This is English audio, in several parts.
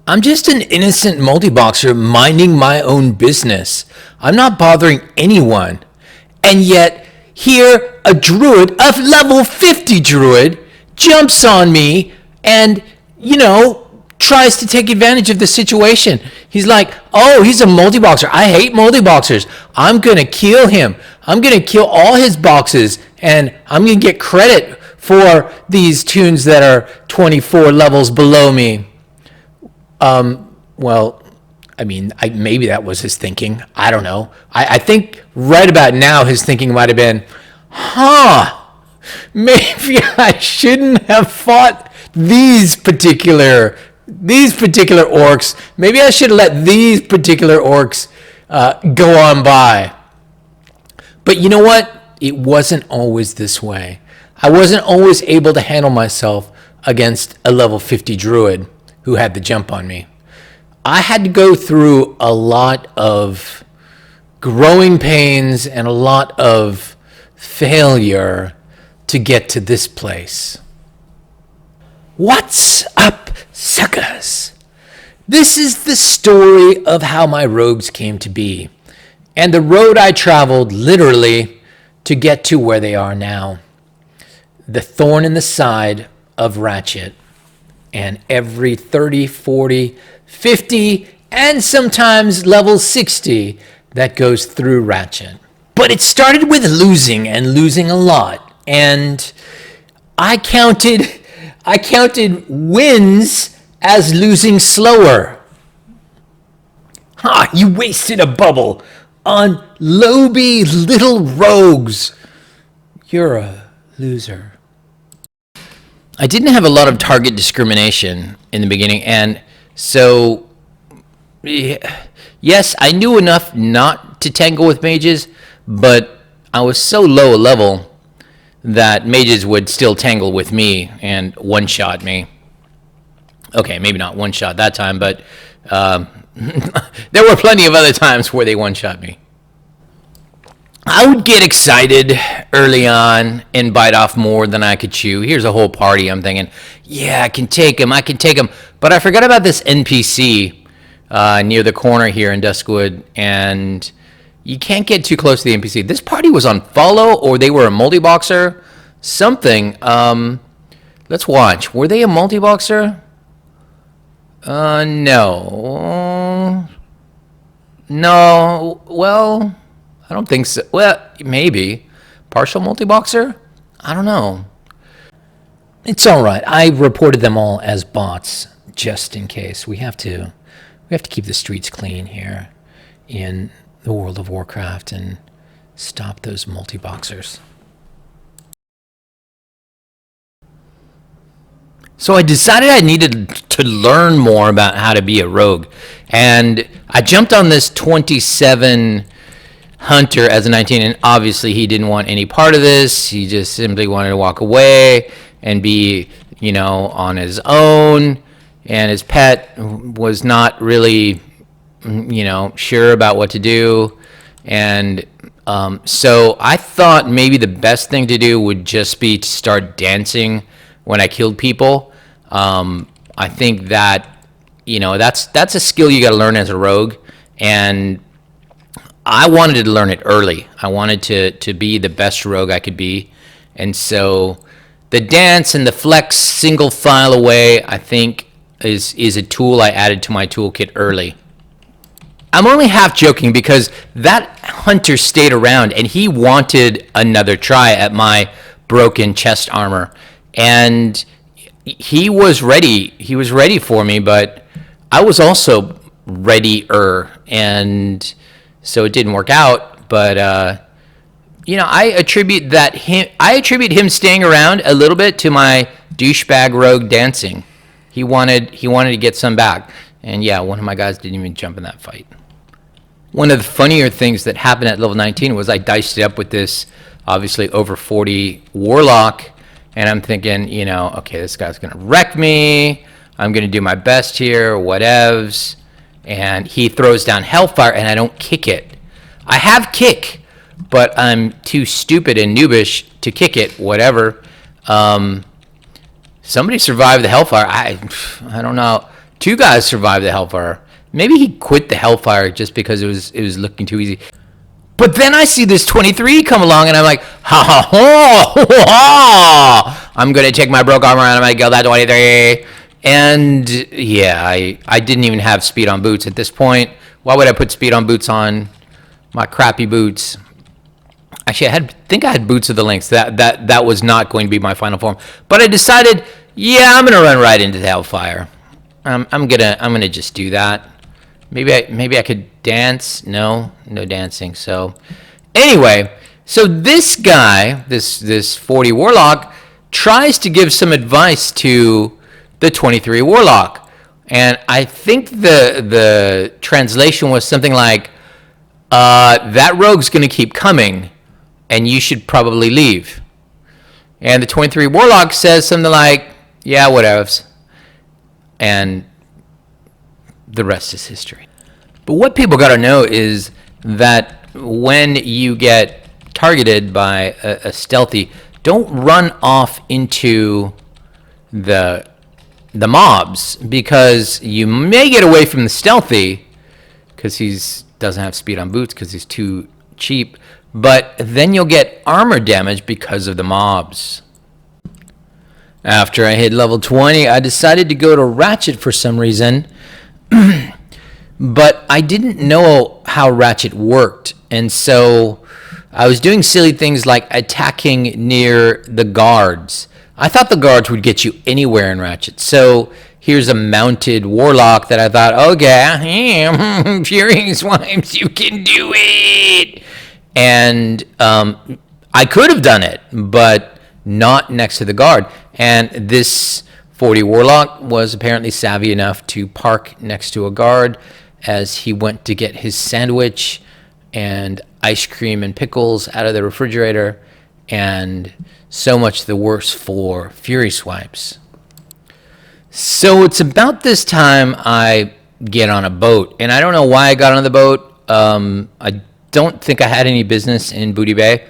I'm just an innocent multi-boxer minding my own business. I'm not bothering anyone. And yet, here, a druid, a level 50 druid, jumps on me and, tries to take advantage of the situation. He's like, oh, he's a multi-boxer. I hate multi-boxers. I'm going to kill him. I'm going to kill all his boxes, and I'm going to get credit for these tunes that are 24 levels below me. Maybe that was his thinking. I don't know. I think right about now his thinking might have been, maybe I shouldn't have fought these particular orcs. Maybe I should have let these particular orcs go on by. But you know what? It wasn't always this way. I wasn't always able to handle myself against a level 50 druid who had the jump on me. I had to go through a lot of growing pains and a lot of failure to get to this place. What's up, suckers? This is the story of how my rogues came to be, and the road I traveled literally to get to where they are now. The thorn in the side of Ratchet, and every 30, 40, 50, and sometimes level 60 that goes through Ratchet. But it started with losing, and losing a lot, and I counted wins as losing slower. You wasted a bubble on Lobby little rogues. You're a loser. I didn't have a lot of target discrimination in the beginning, and so, yes, I knew enough not to tangle with mages, but I was so low a level that mages would still tangle with me and one-shot me. Okay, maybe not one-shot that time, but there were plenty of other times where they one-shot me. I would get excited early on and bite off more than I could chew. Here's a whole party. I'm thinking, yeah, I can take him. But I forgot about this NPC near the corner here in Duskwood, and you can't get too close to the NPC. This party was on follow, or they were a multi-boxer. Something. Let's watch. Were they a multi-boxer? No. No. Well, I don't think so. Well, maybe. Partial multi-boxer? I don't know. It's all right. I reported them all as bots, just in case. We have to keep the streets clean here in the World of Warcraft and stop those multi-boxers. So I decided I needed to learn more about how to be a rogue, and I jumped on this 27 hunter as a 19, and obviously he didn't want any part of this. He just simply wanted to walk away and be, on his own, and his pet was not really, sure about what to do, and so I thought maybe the best thing to do would just be to start dancing when I killed people. I think that, that's a skill you got to learn as a rogue, and I wanted to learn it early. I wanted to be the best rogue I could be, and so the dance and the flex single file away, I think, is a tool I added to my toolkit early. I'm only half joking because that hunter stayed around and he wanted another try at my broken chest armor, and he was ready. He was ready for me, but I was also readier, and so it didn't work out. But I attribute him staying around a little bit to my douchebag rogue dancing. He wanted to get some back, and yeah, one of my guys didn't even jump in that fight. One of the funnier things that happened at level 19 was I diced it up with this obviously over 40 warlock, and I'm thinking, okay, this guy's gonna wreck me. I'm gonna do my best here, whatevs. And he throws down Hellfire, and I don't kick it. I have kick, but I'm too stupid and noobish to kick it, whatever. Somebody survived the Hellfire. I don't know. Two guys survived the Hellfire. Maybe he quit the Hellfire just because it was looking too easy. But then I see this 23 come along, and I'm like, ha ha ha! I'm gonna take my broke armor and I'm gonna kill that 23. And yeah, I didn't even have speed on boots at this point. Why would I put speed on boots on my crappy boots? Actually, I think I had boots of the lynx. That was not going to be my final form. But I decided, yeah, I'm gonna run right into the Hellfire. I'm gonna just do that. Maybe I could dance. No dancing. So anyway, so this guy, this 40 warlock, tries to give some advice to the 23 warlock, and I think the translation was something like, "That rogue's gonna keep coming, and you should probably leave." And the 23 warlock says something like, "Yeah, whatevs." And the rest is history. But what people got to know is that when you get targeted by a stealthy, don't run off into the mobs, because you may get away from the stealthy because he doesn't have speed on boots because he's too cheap, but then you'll get armor damage because of the mobs. After I hit level 20, I decided to go to Ratchet for some reason, but I didn't know how Ratchet worked, and so I was doing silly things like attacking near the guards. I thought the guards would get you anywhere in Ratchet, so here's a mounted warlock that I thought, okay, Furyswipes, you can do it! And I could have done it, but not next to the guard. And this 40 warlock was apparently savvy enough to park next to a guard as he went to get his sandwich and ice cream and pickles out of the refrigerator, and so much the worse for Furyswipes. So it's about this time I get on a boat, and I don't know why I got on the boat. I don't think I had any business in Booty Bay,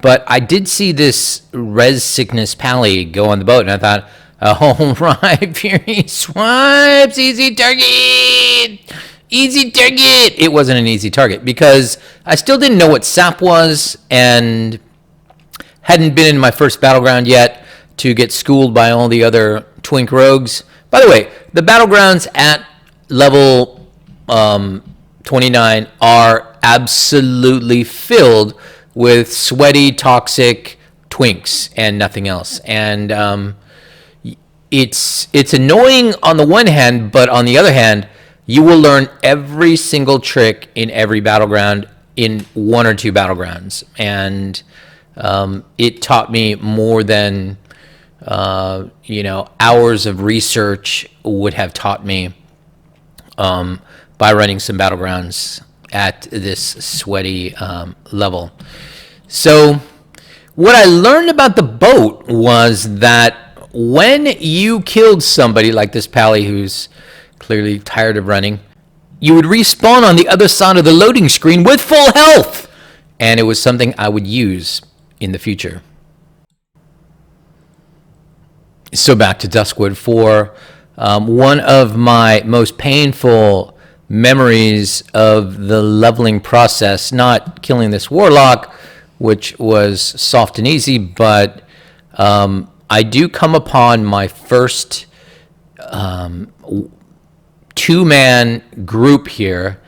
but I did see this res sickness pally go on the boat, and I thought, all right, Furyswipes, easy target! Easy target! It wasn't an easy target because I still didn't know what sap was and hadn't been in my first battleground yet to get schooled by all the other twink rogues. By the way, the battlegrounds at level 29 are absolutely filled with sweaty, toxic twinks and nothing else. And it's annoying on the one hand, but on the other hand, you will learn every single trick in every battleground in one or two battlegrounds. And it taught me more than hours of research would have taught me by running some battlegrounds at this sweaty level. So what I learned about the boat was that when you killed somebody like this pally who's clearly tired of running, you would respawn on the other side of the loading screen with full health. And it was something I would use in the future. So back to Duskwood for one of my most painful memories of the leveling process, not killing this warlock, which was soft and easy, but I do come upon my first two-man group here,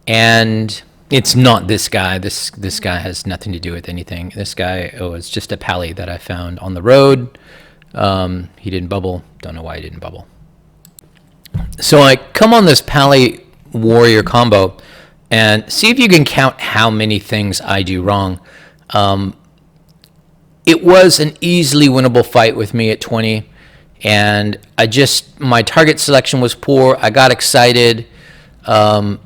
and it's not this guy. This guy has nothing to do with anything. This guy was just a pally that I found on the road. He didn't bubble. Don't know why he didn't bubble. So I come on this pally warrior combo, and see if you can count how many things I do wrong. It was an easily winnable fight with me at 20, and my target selection was poor. I got excited. I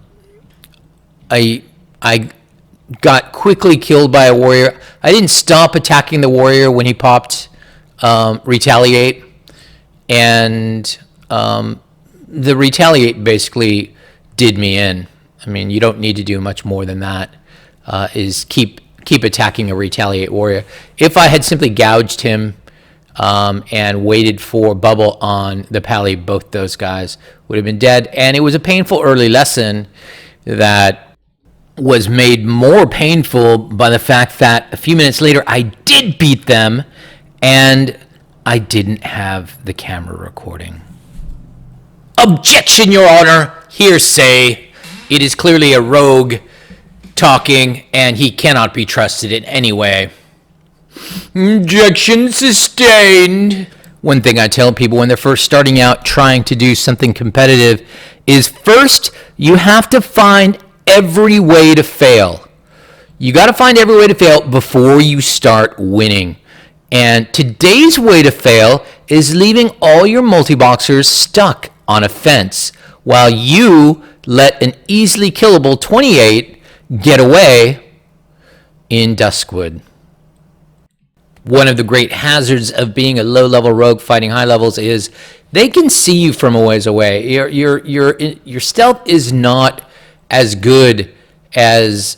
got quickly killed by a warrior. I didn't stop attacking the warrior when he popped retaliate, and the retaliate basically did me in. I mean, you don't need to do much more than that. Is keep attacking a retaliate warrior. If I had simply gouged him, and waited for bubble on the pally, both those guys would have been dead. And it was a painful early lesson that was made more painful by the fact that a few minutes later I did beat them, and I didn't have the camera recording. Objection, Your Honor! Hearsay. It is clearly a rogue talking, and he cannot be trusted in any way. Objection sustained. One thing I tell people when they're first starting out trying to do something competitive is first you have to find every way to fail. You got to find every way to fail before you start winning. And today's way to fail is leaving all your multi-boxers stuck on a fence while you let an easily killable 28 get away in Duskwood. One of the great hazards of being a low-level rogue fighting high levels is they can see you from a ways away. Your stealth is not as good as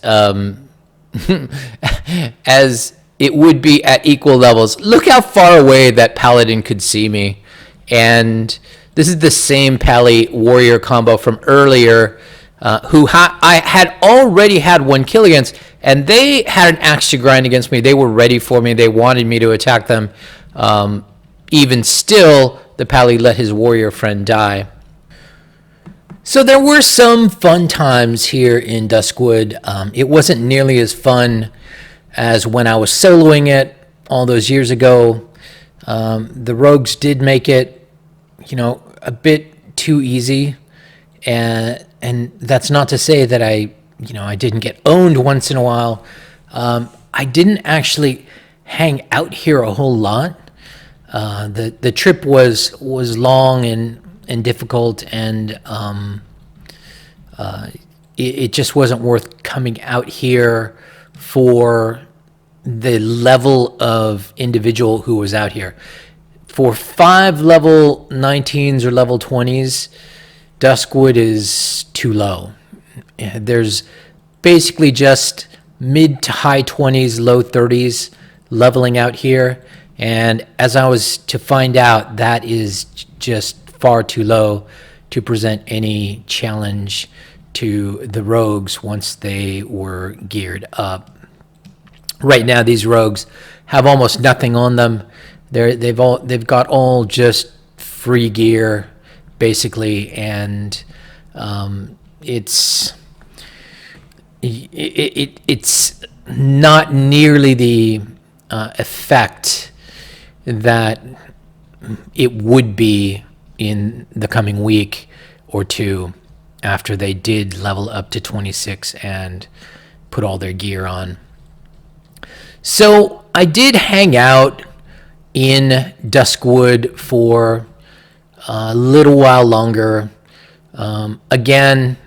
as it would be at equal levels. Look how far away that paladin could see me. And this is the same pally warrior combo from earlier, who I had already had one kill against, and they had an axe to grind against me. They were ready for me. They wanted me to attack them. Even still, the pally let his warrior friend die. So there were some fun times here in Duskwood. It wasn't nearly as fun as when I was soloing it all those years ago. The rogues did make it, a bit too easy, and that's not to say that I didn't get owned once in a while. I didn't actually hang out here a whole lot. The trip was long and difficult, and it just wasn't worth coming out here for the level of individual who was out here. For 5 level 19s or level 20s, Duskwood is too low. There's basically just mid to high 20s, low 30s leveling out here. And as I was to find out, that is just far too low to present any challenge to the rogues once they were geared up. Right now, these rogues have almost nothing on them. They've got all just free gear, basically, and it's not nearly the effect that it would be in the coming week or two after they did level up to 26 and put all their gear on. So I did hang out in Duskwood for a little while longer. Again,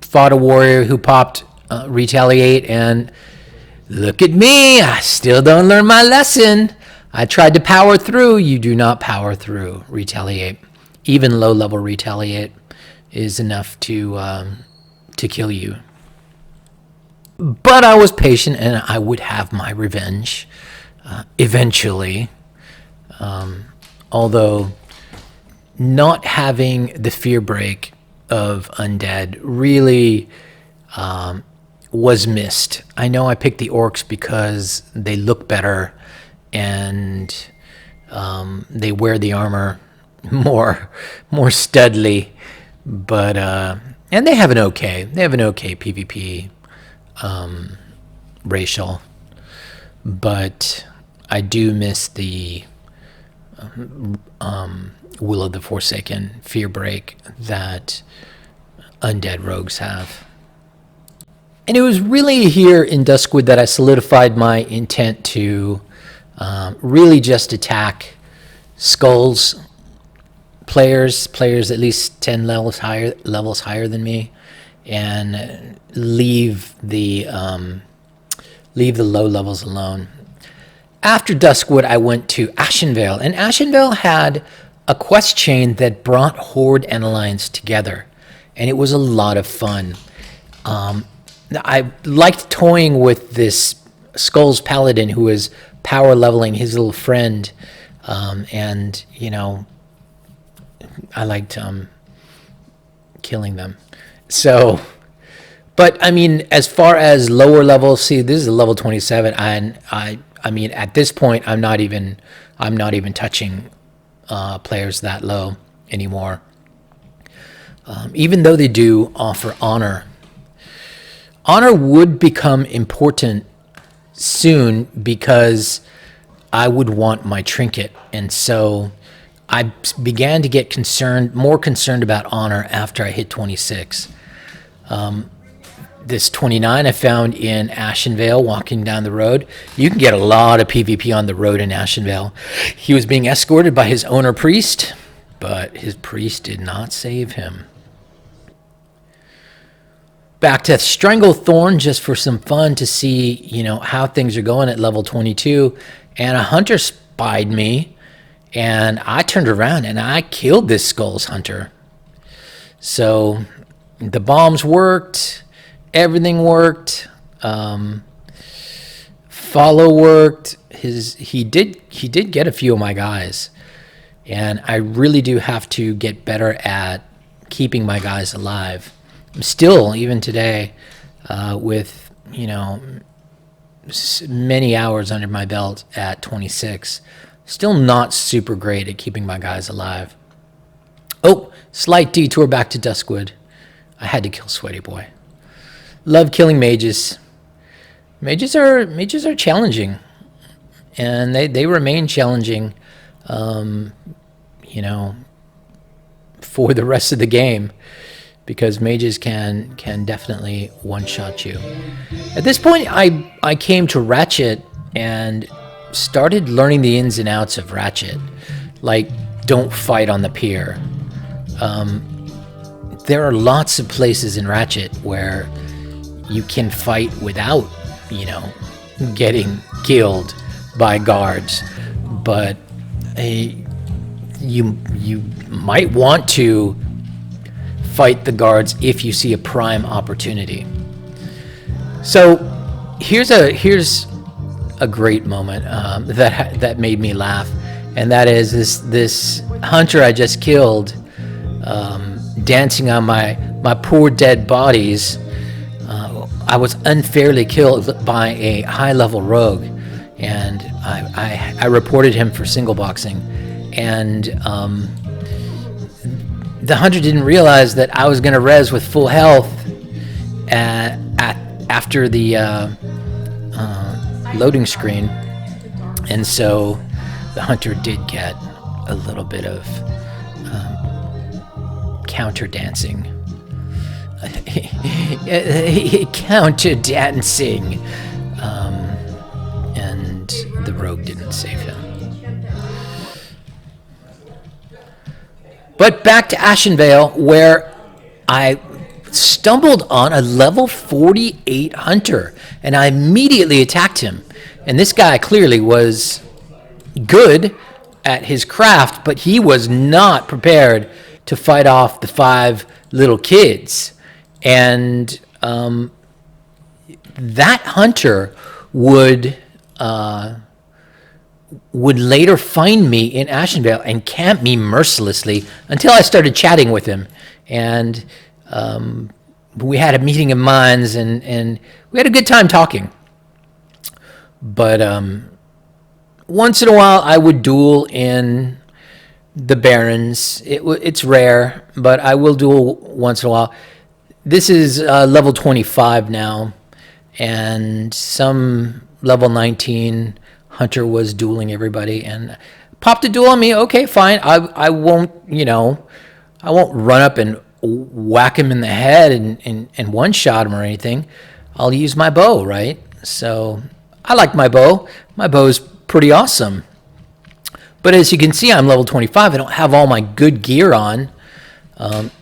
fought a warrior who popped Retaliate, and look at me, I still don't learn my lesson. I tried to power through. You do not power through Retaliate. Even low-level Retaliate is enough to kill you. But I was patient, and I would have my revenge eventually. Although not having the fear break of undead really was missed. I know I picked the orcs because they look better and they wear the armor more steadily, but and they have an okay PvP racial, but I do miss the Will of the Forsaken fear break that undead rogues have. And it was really here in Duskwood that I solidified my intent to really just attack skulls players at least 10 levels higher than me, and leave the low levels alone. After Duskwood, I went to Ashenvale, and Ashenvale had a quest chain that brought Horde and Alliance together, and it was a lot of fun. I liked toying with this Skulls Paladin who was power leveling his little friend And, you know, I liked killing them. So, but I mean, as far as lower levels, see, this is a level 27, and I mean, at this point, I'm not even touching players that low anymore. Even though they do offer honor. Honor would become important soon because I would want my trinket. And so I began to get more concerned about honor after I hit 26. This 29 I found in Ashenvale walking down the road. You can get a lot of PvP on the road in Ashenvale. He was being escorted by his owner priest, but his priest did not save him. Back to Stranglethorn just for some fun to see, you know, how things are going at level 22. And a hunter spied me, and I turned around and I killed this Skulls hunter. So the bombs worked, everything worked, follow worked. He did get a few of my guys, and I really do have to get better at keeping my guys alive. Still, even today, with, you know, many hours under my belt at 26, still not super great at keeping my guys alive. Oh, slight detour back to Duskwood. I had to kill Sweaty Boy. Love killing mages. Mages are challenging, and they remain challenging, you know, for the rest of the game. Because mages can definitely one-shot you. At this point, I came to Ratchet and started learning the ins and outs of Ratchet. Like, don't fight on the pier. There are lots of places in Ratchet where you can fight without, you know, getting killed by guards. But you might want to fight the guards if you see a prime opportunity. So here's a great moment that made me laugh, and that is this hunter I just killed, dancing on my poor dead bodies. I was unfairly killed by a high-level rogue, and I reported him for single boxing, and the hunter didn't realize that I was going to res with full health after the loading screen. And so the hunter did get a little bit of counter dancing. Counter dancing. And the rogue didn't save him. But back to Ashenvale, where I stumbled on a level 48 hunter, and I immediately attacked him. And this guy clearly was good at his craft, but he was not prepared to fight off the 5 little kids. And that hunter would later find me in Ashenvale and camp me mercilessly until I started chatting with him. And we had a meeting of minds, and we had a good time talking. But once in a while, I would duel in the Barrens. It's rare, but I will duel once in a while. This is level 25 now, and some level 19 hunter was dueling everybody and popped a duel on me. Okay, fine. I won't, you know, I won't run up and whack him in the head and one-shot him or anything. I'll use my bow, right? So I like my bow. My bow's pretty awesome. But as you can see, I'm level 25. I don't have all my good gear on.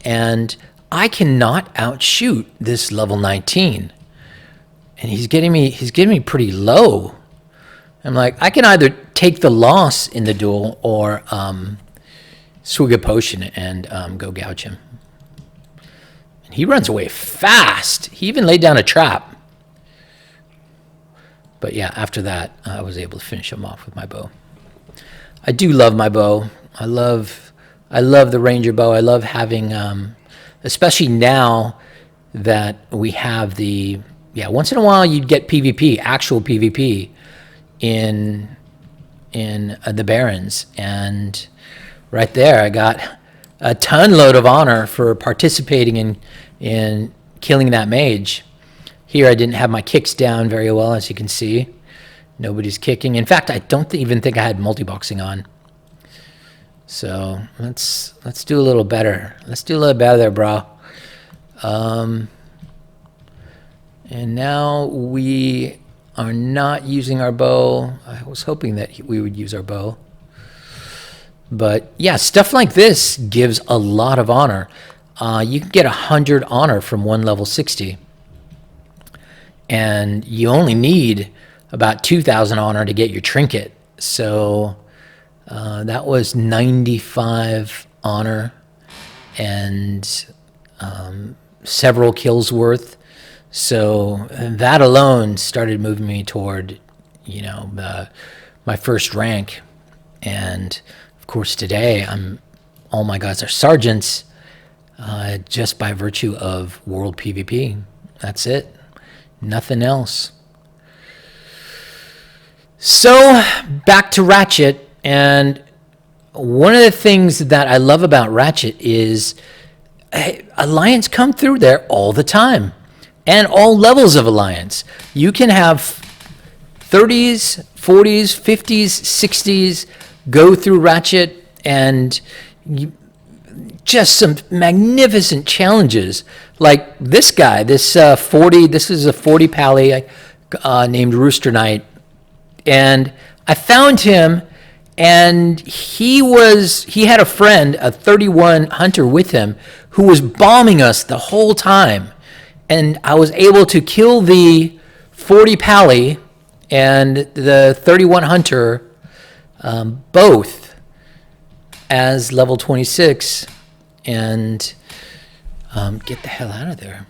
And I cannot outshoot this level 19. And he's getting me pretty low. I'm like, I can either take the loss in the duel or swig a potion and go gouge him. And he runs away fast. He even laid down a trap. But yeah, after that, I was able to finish him off with my bow. I do love my bow. I love the Ranger bow. I love having, especially now that we have the, once in a while you'd get PvP, actual PvP in the Barrens, and right there I got a ton load of honor for participating in killing that mage. Here I didn't have my kicks down very well, as you can see. Nobody's kicking. In fact, I don't even think I had multi-boxing on. So let's do a little better. Let's do a little better there, bro. And now we are not using our bow. I was hoping that we would use our bow. But yeah, stuff like this gives a lot of honor. You can get 100 honor from one level 60. And you only need about 2,000 honor to get your trinket. So that was 95 honor and several kills worth. So that alone started moving me toward, my first rank. And of course today all my guys are sergeants, just by virtue of world PvP. That's it. Nothing else. So back to Ratchet, and one of the things that I love about Ratchet is Alliance come through there all the time, and all levels of Alliance. You can have 30s, 40s, 50s, 60s go through Ratchet, and just some magnificent challenges. Like this guy, this is a 40 pally named Rooster Knight. And I found him, and he had a friend, a 31 hunter with him, who was bombing us the whole time. And I was able to kill the 40 pally and the 31 hunter, both as level 26, and get the hell out of there.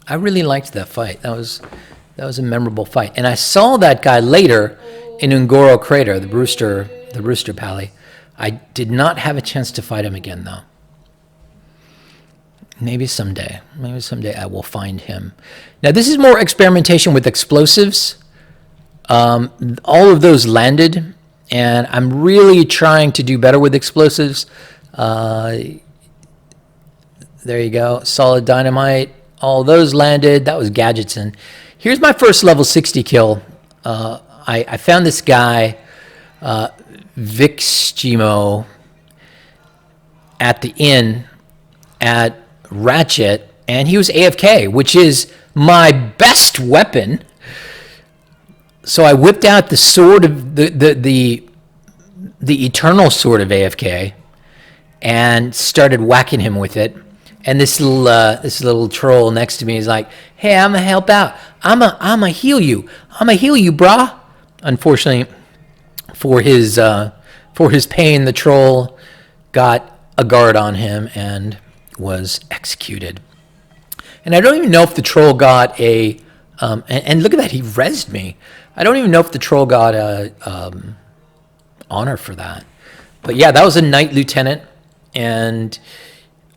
I really liked that fight. That was a memorable fight. And I saw that guy later in Ungoro Crater, the Rooster Pally. I did not have a chance to fight him again, though. Maybe someday I will find him. Now, this is more experimentation with explosives. All of those landed, and I'm really trying to do better with explosives. There you go. Solid dynamite. All those landed. That was Gadgetson. Here's my first level 60 kill. I found this guy, Vixgimo, at the inn at Ratchet, and he was AFK, which is my best weapon. So I whipped out the sword of the eternal sword of AFK and started whacking him with it. And this little troll next to me is like, "Hey, I'm gonna help out. I'ma heal you. I'ma heal you, brah." Unfortunately, for his pain, the troll got a guard on him and was executed. And I don't even know if the troll got a and look at that, he rezzed me. I don't even know if the troll got a honor for that. But yeah, that was a knight lieutenant, and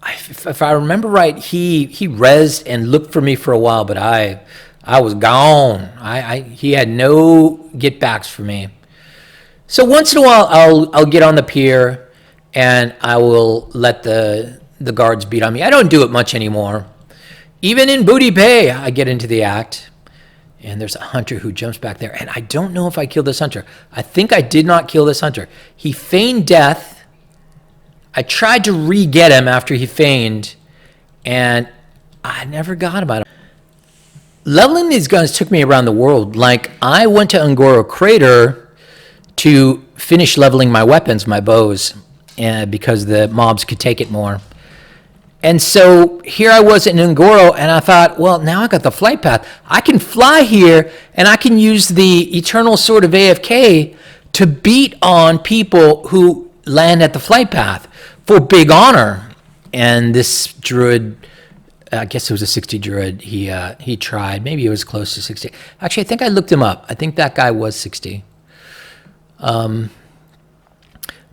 if I remember right, he rezzed and looked for me for a while, but I was gone. He had no get backs for me. So once in a while, I'll get on the pier and I will let the guards beat on me. I don't do it much anymore. Even in Booty Bay, I get into the act, and there's a hunter who jumps back there, and I don't know if I killed this hunter. I think I did not kill this hunter. He feigned death. I tried to re-get him after he feigned, and I never got him. Leveling these guns took me around the world. Like, I went to Ungoro Crater to finish leveling my weapons, my bows, because the mobs could take it more. And so here I was in Ungoro, and I thought, well, now I got the flight path. I can fly here, and I can use the Eternal Sword of AFK to beat on people who land at the flight path for big honor. And this druid, I guess it was a 60 druid, he tried. Maybe it was close to 60. Actually, I think I looked him up. I think that guy was 60.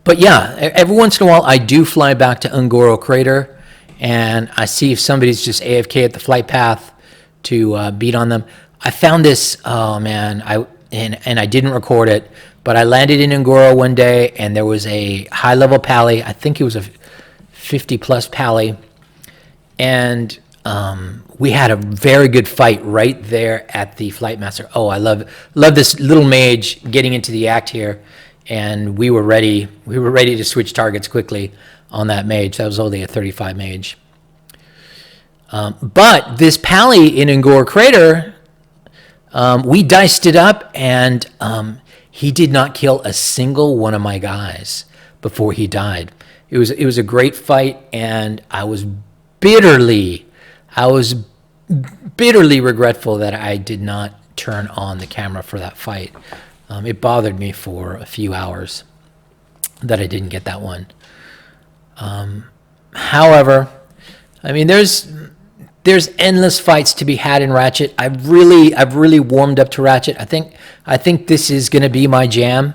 But yeah, every once in a while I do fly back to Ngoro Crater, and I see if somebody's just AFK at the flight path to beat on them. I found this. Oh man, and I didn't record it, but I landed in Ngoro one day, and there was a high level pally. I think it was a 50 plus pally, and we had a very good fight right there at the flight master. Oh, I love this little mage getting into the act here. And we were ready to switch targets quickly on that mage. That was only a 35 mage. But this pally in Ngor Crater, we diced it up, and he did not kill a single one of my guys before he died. It was a great fight, and I was bitterly regretful that I did not turn on the camera for that fight. It bothered me for a few hours that I didn't get that one. However, I mean, there's endless fights to be had in Ratchet. I've really warmed up to Ratchet. I think this is going to be my jam,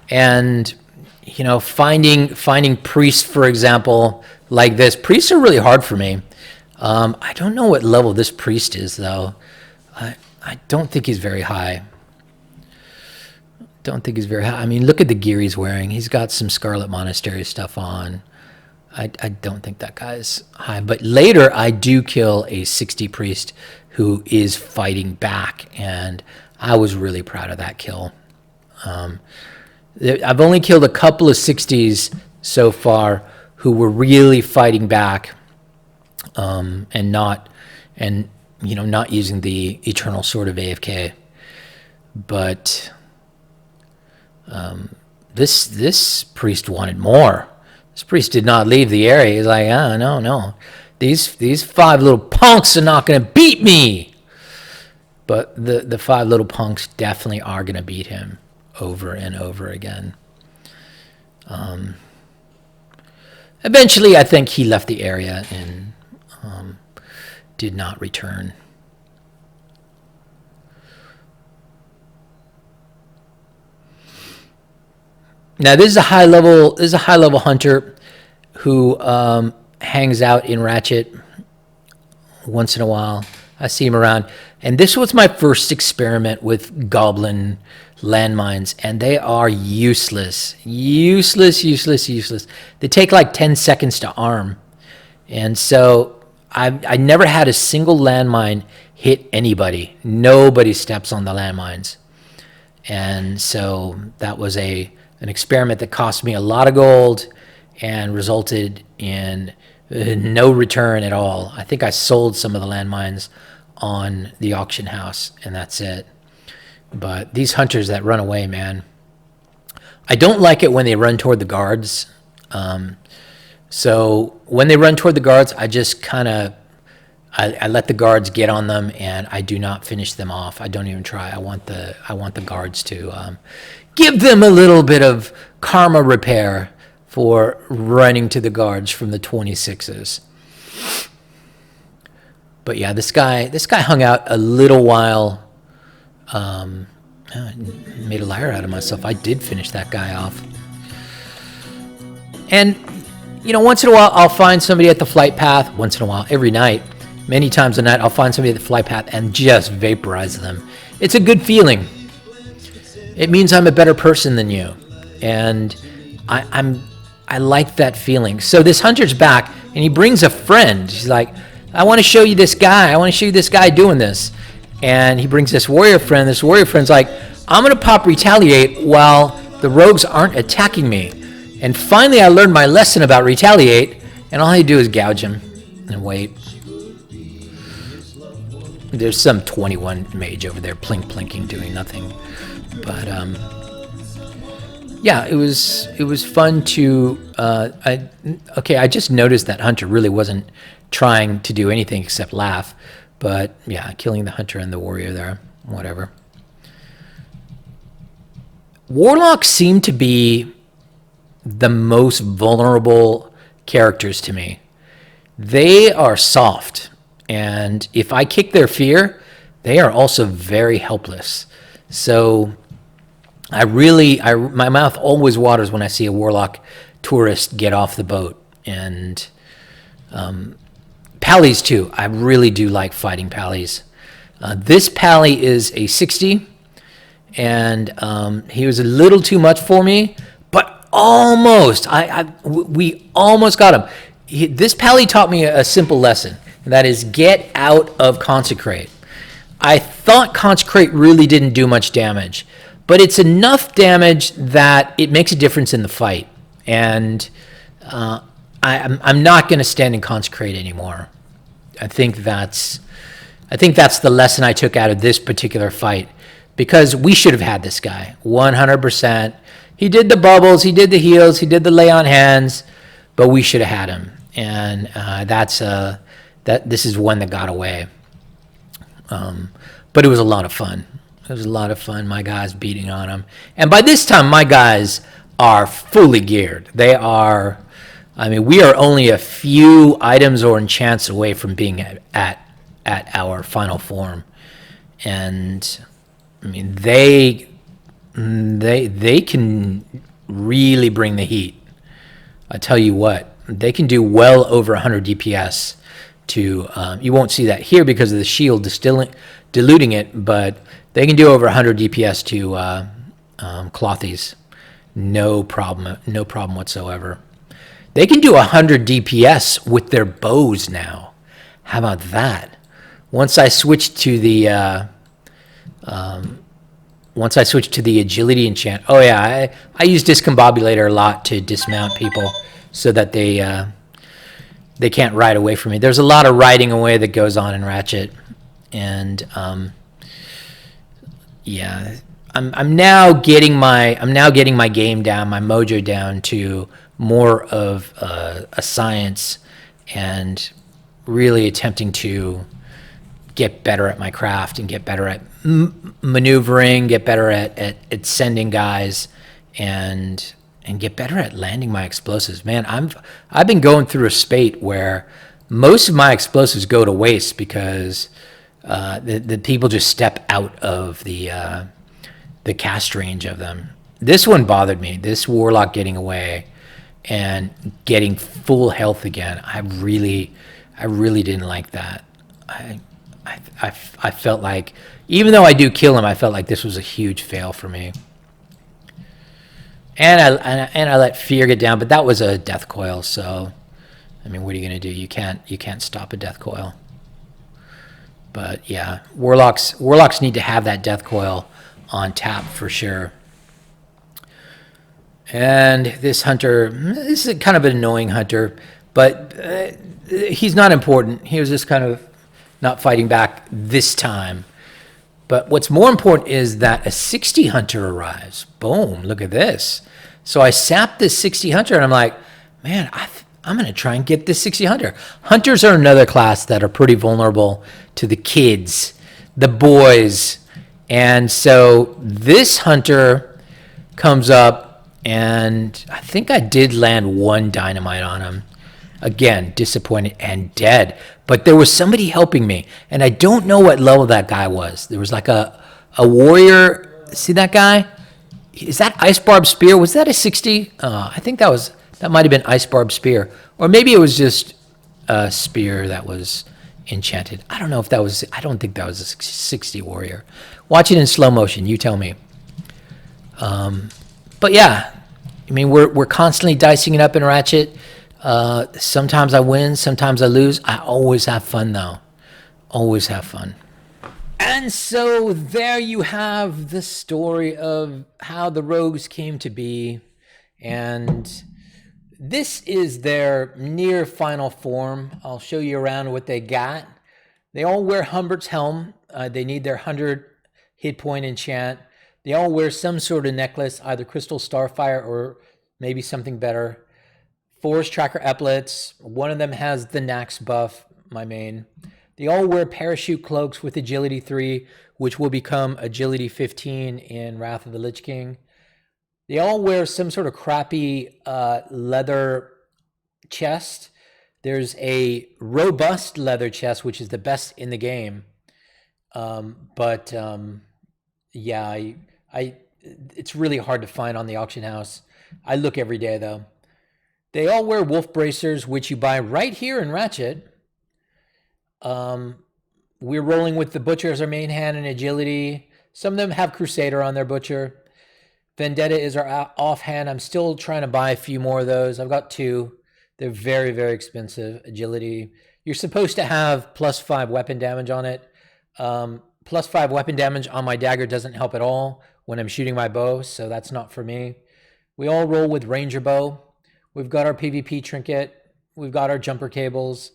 and you know, finding priests, for example, like this. Priests are really hard for me. I don't know what level this priest is though. I don't think he's very high. I mean, look at the gear he's wearing. He's got some Scarlet Monastery stuff on. I don't think that guy's high. But later, I do kill a 60 priest who is fighting back, and I was really proud of that kill. I've only killed a couple of 60s so far who were really fighting back, and not using the Eternal Sword of AFK. But this priest wanted more. This priest did not leave the area. He's like, no. These 5 little punks are not going to beat me. But the 5 little punks definitely are going to beat him over and over again. Eventually, I think he left the area and did not return. Now this is a high level hunter who hangs out in Ratchet once in a while. I see him around, and this was my first experiment with goblin landmines, and they are useless. They take like 10 seconds to arm, and so I never had a single landmine hit anybody. Nobody steps on the landmines, and so that was an experiment that cost me a lot of gold and resulted in no return at all. I think I sold some of the landmines on the auction house, and that's it. But these hunters that run away, man, I don't like it when they run toward the guards. So when they run toward the guards, I just kind of I let the guards get on them, and I do not finish them off. I don't even try. I want the guards to give them a little bit of karma repair for running to the guards from the 26s. But yeah, this guy hung out a little while. I made a liar out of myself. I did finish that guy off. And you know, once in a while I'll find somebody at the flight path. Once in a while, every night, many times a night, I'll find somebody at the flight path and just vaporize them. It's a good feeling. It means I'm a better person than you, and I like that feeling. So this hunter's back, and he brings a friend. He's like, I want to show you this guy. I want to show you this guy doing this. And he brings this warrior friend. This warrior friend's like, I'm going to pop retaliate while the rogues aren't attacking me. And finally, I learned my lesson about retaliate, and all I do is gouge him and wait. There's some 21 mage over there plinking, doing nothing. But yeah, it was fun to. I just noticed that hunter really wasn't trying to do anything except laugh. But yeah, killing the hunter and the warrior there, whatever. Warlocks seem to be the most vulnerable characters to me. They are soft, and if I kick their fear, they are also very helpless. So my mouth always waters when I see a Warlock tourist get off the boat. And Pallies too. I really do like fighting Pallies. This Pally is a 60, and he was a little too much for me, but almost. We almost got him. This Pally taught me a simple lesson, and that is get out of Consecrate. I thought Consecrate really didn't do much damage, but it's enough damage that it makes a difference in the fight. And I'm not going to stand in Consecrate anymore. I think that's the lesson I took out of this particular fight, because we should have had this guy 100%. He did the bubbles, he did the heals, he did the lay on hands, but we should have had him. And this is one that got away. But it was a lot of fun. It was a lot of fun. My guys beating on him, and by this time, my guys are fully geared. They are. I mean, we are only a few items or enchants away from being at our final form, and I mean they can really bring the heat. I tell you what, they can do well over 100 DPS. You won't see that here because of the shield diluting it, but they can do over 100 DPS to Clothies. No problem whatsoever. They can do 100 DPS with their bows now. How about that? Once I switched to the agility enchant. Oh yeah, I use Discombobulator a lot to dismount people so that they can't ride away from me. There's a lot of riding away that goes on in Ratchet, and yeah, I'm now getting my game down, my mojo down to more of a science, and really attempting to get better at my craft and get better at maneuvering, get better at sending guys, and get better at landing my explosives. Man, I've been going through a spate where most of my explosives go to waste because the people just step out of the cast range of them. This one bothered me. This Warlock getting away and getting full health again. I really didn't like that. I felt like, even though I do kill him, I felt like this was a huge fail for me. And I let fear get down, but that was a death coil. So, I mean, what are you gonna do? You can't stop a death coil. But yeah, warlocks need to have that death coil on tap for sure. And this hunter, this is kind of an annoying hunter, but he's not important. He was just kind of not fighting back this time. But what's more important is that a 60 hunter arrives. Boom, look at this. So I sapped this 60 hunter, and I'm like, man, I'm going to try and get this 60 hunter. Hunters are another class that are pretty vulnerable to the kids, the boys. And so this hunter comes up, and I think I did land one dynamite on him. Again, disappointed and dead. But there was somebody helping me, and I don't know what level that guy was. There was like a warrior. See that guy? Is that Ice Barb Spear? Was that a 60? I think that might have been Ice Barb Spear. Or maybe it was just a spear that was enchanted. I don't know if that was, I don't think that was a 60 warrior. Watch it in slow motion, you tell me. But yeah, I mean, we're constantly dicing it up in Ratchet. Sometimes I win, sometimes I lose. I always have fun though. Always have fun. And so there you have the story of how the Rogues came to be. And this is their near final form. I'll show you around what they got. They all wear Humbert's helm. They need their 100 hit point enchant. They all wear some sort of necklace, either Crystal Starfire or maybe something better. Forest Tracker epaulets. One of them has the Nax buff, my main. They all wear parachute cloaks with agility 3, which will become agility 15 in Wrath of the Lich King. They all wear some sort of crappy leather chest. There's a robust leather chest, which is the best in the game. Yeah, it's really hard to find on the auction house. I look every day though. They all wear wolf bracers, which you buy right here in Ratchet. We're rolling with the Butcher as our main hand and agility. Some of them have Crusader on their Butcher. Vendetta is our offhand. I'm still trying to buy a few more of those. I've got 2. They're very, very expensive. Agility. You're supposed to have +5 weapon damage on it. +5 weapon damage on my dagger doesn't help at all when I'm shooting my bow, so that's not for me. We all roll with Ranger Bow. We've got our PvP trinket. We've got our jumper cables.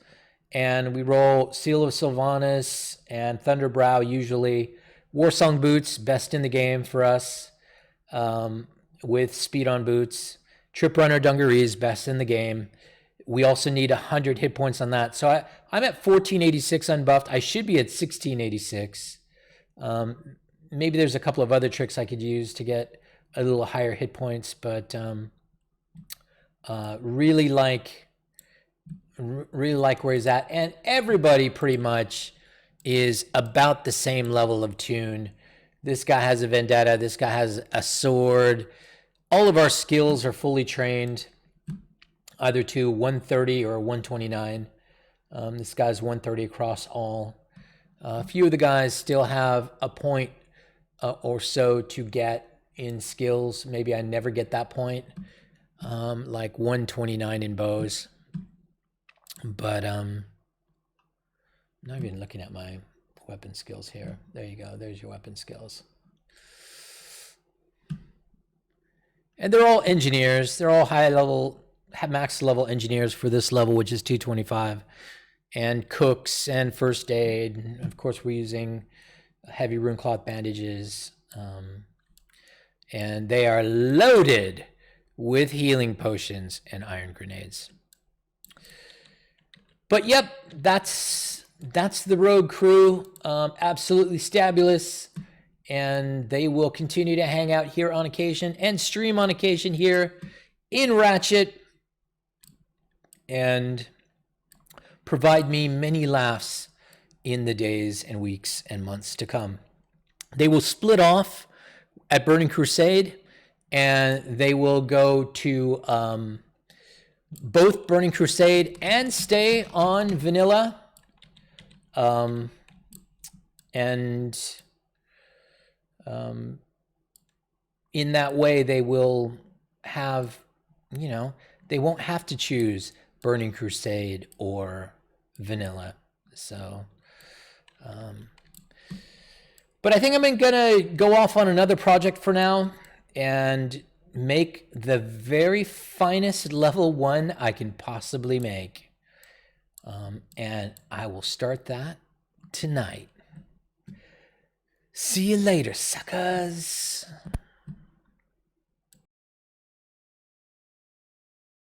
And we roll Seal of Sylvanas and Thunderbrow usually. Warsong boots, best in the game for us, with speed on boots. Trip Runner dungarees, best in the game. We also need 100 hit points on that. So I'm at 1486 unbuffed. I should be at 1686. Maybe there's a couple of other tricks I could use to get a little higher hit points, but really like where he's at. And everybody pretty much is about the same level of tune. This guy has a vendetta. This guy has a sword. All of our skills are fully trained, either to 130 or 129. This guy's 130 across all. A few of the guys still have a point or so to get in skills. Maybe I never get that point, like 129 in bows. But I'm not even looking at my weapon skills here. There you go. There's your weapon skills. And they're all engineers. They're all high level, max level engineers for this level, which is 225. And cooks and first aid. And of course, we're using heavy rune cloth bandages. And they are loaded with healing potions and iron grenades. But yep, that's the Rogue crew. Absolutely stabulous. And they will continue to hang out here on occasion and stream on occasion here in Ratchet and provide me many laughs in the days and weeks and months to come. They will split off at Burning Crusade, and they will go to both Burning Crusade and stay on Vanilla. In that way, they will have, they won't have to choose Burning Crusade or Vanilla. So, but I think I'm gonna go off on another project for now and make the very finest level 1 I can possibly make. And I will start that tonight. See you later, suckers.